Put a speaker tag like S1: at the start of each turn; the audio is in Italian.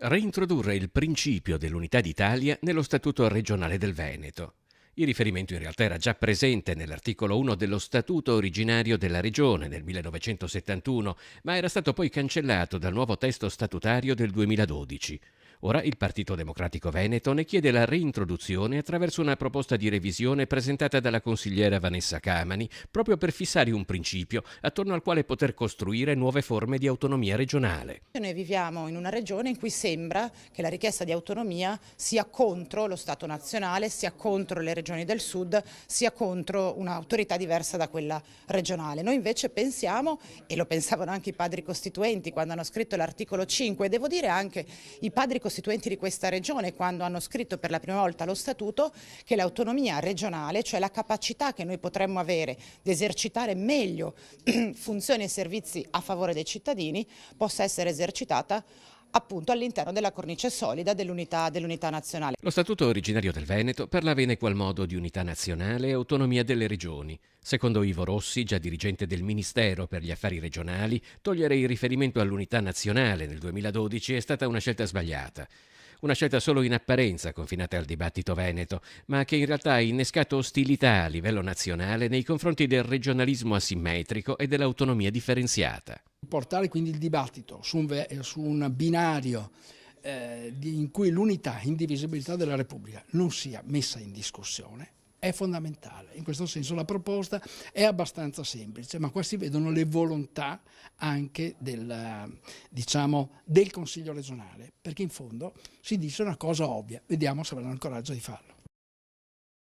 S1: reintrodurre il principio dell'unità d'Italia nello Statuto regionale del Veneto. Il riferimento in realtà era già presente nell'articolo 1 dello Statuto originario della Regione nel 1971, ma era stato poi cancellato dal nuovo testo statutario del 2012. Ora il Partito Democratico Veneto ne chiede la reintroduzione attraverso una proposta di revisione presentata dalla consigliera Vanessa Camani, proprio per fissare un principio attorno al quale poter costruire nuove forme di autonomia regionale.
S2: Noi viviamo in una regione in cui sembra che la richiesta di autonomia sia contro lo Stato nazionale, sia contro le regioni del sud, sia contro un'autorità diversa da quella regionale. Noi invece pensiamo, e lo pensavano anche i padri costituenti quando hanno scritto l'articolo 5, e devo dire anche i padri costituenti di questa regione quando hanno scritto per la prima volta lo statuto, che l'autonomia regionale, cioè la capacità che noi potremmo avere di esercitare meglio funzioni e servizi a favore dei cittadini, possa essere esercitata appunto all'interno della cornice solida dell'unità nazionale.
S1: Lo Statuto originario del Veneto parlava in egual modo di unità nazionale e autonomia delle regioni. Secondo Ivo Rossi, già dirigente del Ministero per gli Affari Regionali, togliere il riferimento all'unità nazionale nel 2012 è stata una scelta sbagliata. Una scelta solo in apparenza confinata al dibattito veneto, ma che in realtà ha innescato ostilità a livello nazionale nei confronti del regionalismo asimmetrico e dell'autonomia differenziata.
S3: Portare quindi il dibattito su un binario in cui l'unità e indivisibilità della Repubblica non sia messa in discussione è fondamentale. In questo senso la proposta è abbastanza semplice, ma qua si vedono le volontà anche del Consiglio regionale, perché in fondo si dice una cosa ovvia, vediamo se avranno il coraggio di farlo.